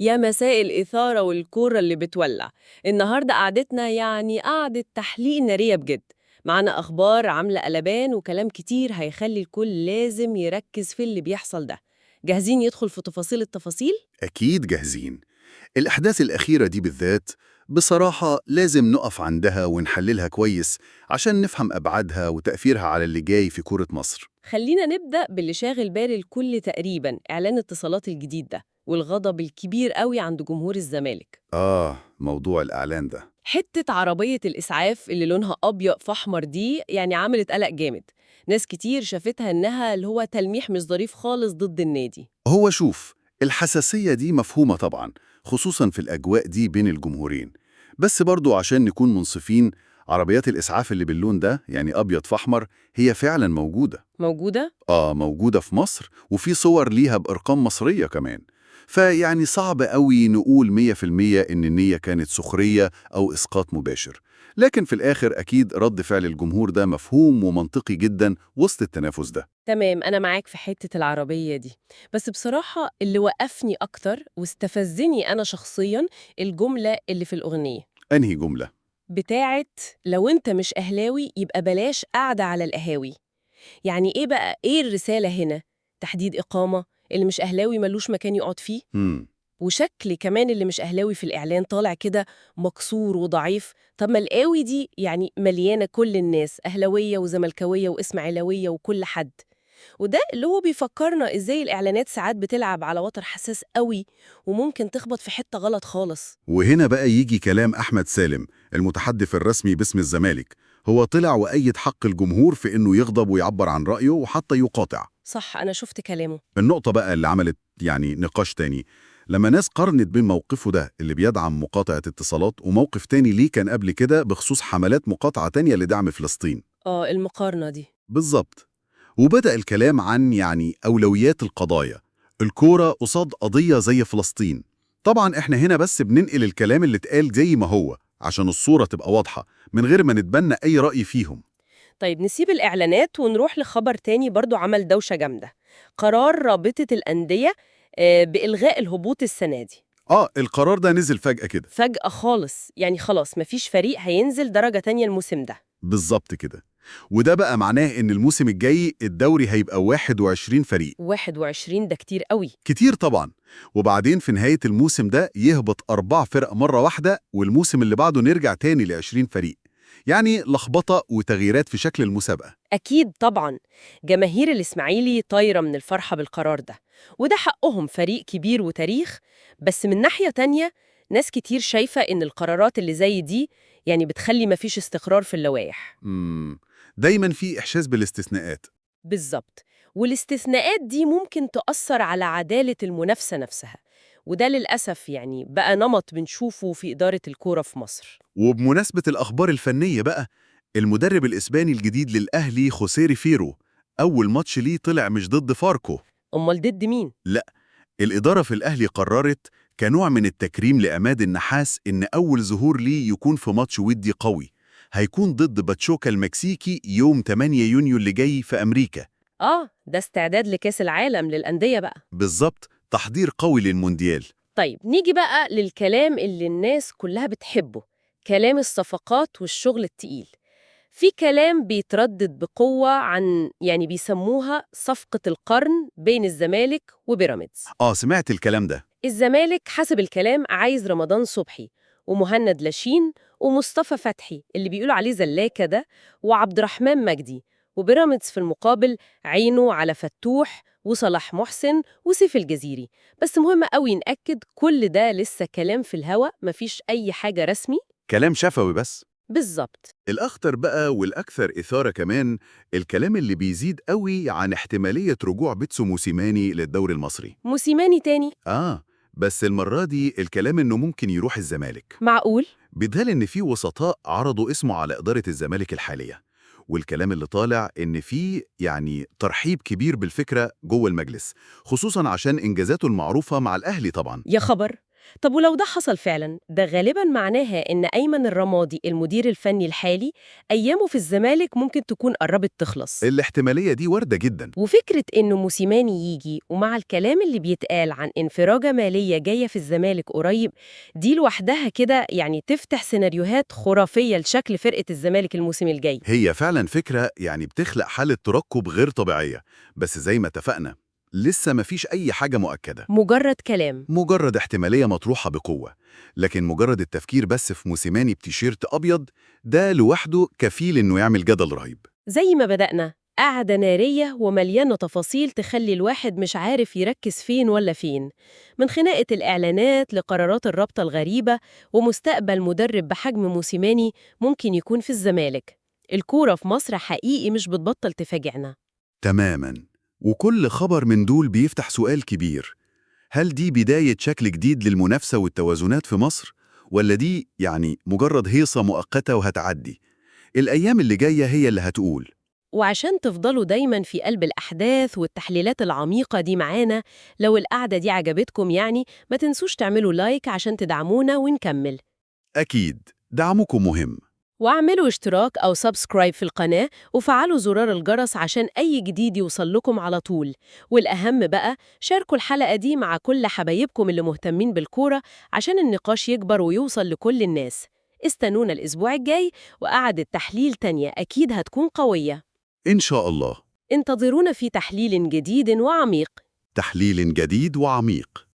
يا مساء الإثارة والكورة اللي بتولع. النهاردة قعدتنا يعني قعدة تحليق نارية بجد. معانا أخبار عاملة قلبان وكلام كتير هيخلي الكل لازم يركز في اللي بيحصل ده. جاهزين يدخل في تفاصيل التفاصيل؟ أكيد جاهزين. الأحداث الأخيرة دي بالذات بصراحة لازم نقف عندها ونحللها كويس عشان نفهم أبعادها وتأثيرها على اللي جاي في كرة مصر. خلينا نبدأ باللي شاغل بال الكل تقريبا، إعلان اتصالات الجديد ده والغضب الكبير قوي عند جمهور الزمالك. موضوع الإعلان ده. حتة عربية الإسعاف اللي لونها أبيض في أحمر دي يعني عملت قلق جامد. ناس كتير شافتها إنها اللي هو تلميح مش ظريف خالص ضد النادي. هو شوف، الحساسية دي مفهومة طبعا، خصوصا في الأجواء دي بين الجمهورين. بس برضو عشان نكون منصفين، عربيات الإسعاف اللي باللون ده يعني أبيض في أحمر هي فعلا موجودة. موجودة؟ موجودة في مصر، وفي صور ليها بأرقام مصرية كمان. فيعني صعب قوي نقول 100% إن النية كانت سخرية أو إسقاط مباشر. لكن في الآخر أكيد رد فعل الجمهور ده مفهوم ومنطقي جدا وسط التنافس ده. تمام، أنا معاك في حتة العربية دي. بس بصراحة اللي وقفني أكتر واستفزني أنا شخصياً الجملة اللي في الأغنية أنهي جملة؟ بتاعت لو أنت مش أهلاوي يبقى بلاش قاعدة على القهاوي. يعني إيه بقى؟ إيه الرسالة هنا؟ تحديد إقامة؟ اللي مش أهلاوي ملوش مكان يقعد فيه؟ مم. وشكل كمان اللي مش أهلاوي في الإعلان طالع كده مكسور وضعيف. طب ما القاوي دي يعني مليانة كل الناس، أهلاوية وزملكاوية وإسماعيلاوية وكل حد. وده اللي هو بيفكرنا إزاي الإعلانات ساعات بتلعب على وتر حساس قوي وممكن تخبط في حتة غلط خالص. وهنا بقى يجي كلام أحمد سالم المتحدث الرسمي باسم الزمالك. هو طلع وأيد حق الجمهور في إنه يغضب ويعبر عن رأيه وحتى يقاطع. صح، أنا شفت كلامه. النقطة بقى اللي عملت يعني نقاش تاني، لما ناس قارنت بين موقفه ده اللي بيدعم مقاطعة اتصالات وموقف تاني ليه كان قبل كده بخصوص حملات مقاطعة تانية لدعم فلسطين. المقارنة دي. بالظبط. وبدأ الكلام عن يعني أولويات القضايا، الكورة قصاد قضية زي فلسطين. طبعا احنا هنا بس بننقل الكلام اللي اتقال زي ما هو عشان الصورة تبقى واضحة من غير ما نتبنى أي رأي فيهم. طيب نسيب الإعلانات ونروح لخبر تاني برضو عمل دوشة جامدة. قرار رابطة الأندية بإلغاء الهبوط السنة دي. القرار ده نزل فجأة كده. فجأة خالص، يعني خلاص مفيش فريق هينزل درجة تانية الموسم ده. بالظبط كده. وده بقى معناه إن الموسم الجاي الدوري هيبقى 21 فريق. 21 ده كتير قوي. كتير طبعا. وبعدين في نهاية الموسم ده يهبط 4 فرق مرة واحدة، والموسم اللي بعده نرجع تاني ل20 فريق. يعني لخبطة وتغييرات في شكل المسابقة. أكيد طبعا. جماهير الإسماعيلي طايرة من الفرحة بالقرار ده، وده حقهم، فريق كبير وتاريخ. بس من ناحية تانية ناس كتير شايفة إن القرارات اللي زي دي يعني بتخلي مفيش استقرار في اللوائح. مم. دايما في إحساس بالاستثناءات. بالظبط. والاستثناءات دي ممكن تأثر على عدالة المنافسة نفسها، وده للأسف يعني بقى نمط بنشوفه في إدارة الكورة في مصر. وبمناسبة الأخبار الفنية بقى، المدرب الإسباني الجديد للأهلي خوسيه ريفيرو أول ماتش ليه طلع مش ضد فاركو. أمال ضد مين؟ لا، الإدارة في الأهلي قررت كنوع من التكريم لعماد النحاس إن أول ظهور ليه يكون في ماتش ودي قوي. هيكون ضد باتشوكا المكسيكي يوم 8 يونيو اللي جاي في أمريكا. ده استعداد لكأس العالم للأندية بقى. بالظبط، تحضير قوي للمونديال. طيب نيجي بقى للكلام اللي الناس كلها بتحبه، كلام الصفقات والشغل التقيل. في كلام بيتردد بقوة عن يعني بيسموها صفقة القرن بين الزمالك وبيراميدز. سمعت الكلام ده. الزمالك حسب الكلام عايز رمضان صبحي ومهند لاشين ومصطفى فتحي اللي بيقولوا عليه زلاكة ده وعبد الرحمن مجدي. وبيراميدز في المقابل عينه على فتوح وصلاح محسن وسيف الجزيري. بس مهم قوي نأكد كل ده لسه كلام في الهوا، مفيش أي حاجة رسمي. كلام شفوي بس. بالظبط. الأخطر بقى والأكثر إثارة كمان الكلام اللي بيزيد قوي عن احتمالية رجوع بيتسو موسيماني للدوري المصري. موسيماني تاني؟ بس المرة دي الكلام إنه ممكن يروح الزمالك. معقول؟ بيتقال إن في وسطاء عرضوا اسمه على إدارة الزمالك الحالية. والكلام اللي طالع إن في يعني ترحيب كبير بالفكرة جوه المجلس، خصوصاً عشان إنجازاته المعروفة مع الأهلي طبعاً. يا خبر. طب ولو ده حصل فعلا، ده غالبا معناها إن أيمن الرمادي المدير الفني الحالي أيامه في الزمالك ممكن تكون قربت تخلص. الاحتمالية دي واردة جدا. وفكرة إنه موسيماني يجي ومع الكلام اللي بيتقال عن انفراجة مالية جاية في الزمالك قريب، دي لوحدها كده يعني تفتح سيناريوهات خرافية لشكل فرقة الزمالك الموسم الجاي. هي فعلا فكرة بتخلق حالة ترقب غير طبيعية، بس زي ما اتفقنا لسه مفيش أي حاجة مؤكدة، مجرد كلام. مجرد احتمالية مطروحة بقوة. لكن مجرد التفكير بس في موسيماني بتيشيرت أبيض ده لوحده كفيل إنه يعمل جدل رهيب. زي ما بدأنا، قاعدة نارية ومليانة تفاصيل تخلي الواحد مش عارف يركز فين ولا فين، من خناقة الإعلانات لقرارات الرابطة الغريبة ومستقبل مدرب بحجم موسيماني ممكن يكون في الزمالك. الكورة في مصر حقيقي مش بتبطل تفاجئنا. تماماً. وكل خبر من دول بيفتح سؤال كبير: هل دي بداية شكل جديد للمنافسة والتوازنات في مصر؟ ولا دي مجرد هيصة مؤقتة وهتعدي؟ الأيام اللي جاية هي اللي هتقول. وعشان تفضلوا دايما في قلب الأحداث والتحليلات العميقة دي معانا، لو القعدة دي عجبتكم يعني ما تنسوش تعملوا لايك عشان تدعمونا ونكمل. أكيد دعمكم مهم. واعملوا اشتراك أو سبسكرايب في القناة وفعلوا زرار الجرس عشان أي جديد يوصل لكم على طول. والأهم بقى، شاركوا الحلقة دي مع كل حبايبكم اللي مهتمين بالكورة عشان النقاش يكبر ويوصل لكل الناس. استنونا الأسبوع الجاي وقعدة تحليل تانية أكيد هتكون قوية. إن شاء الله. انتظرونا في تحليل جديد وعميق. تحليل جديد وعميق.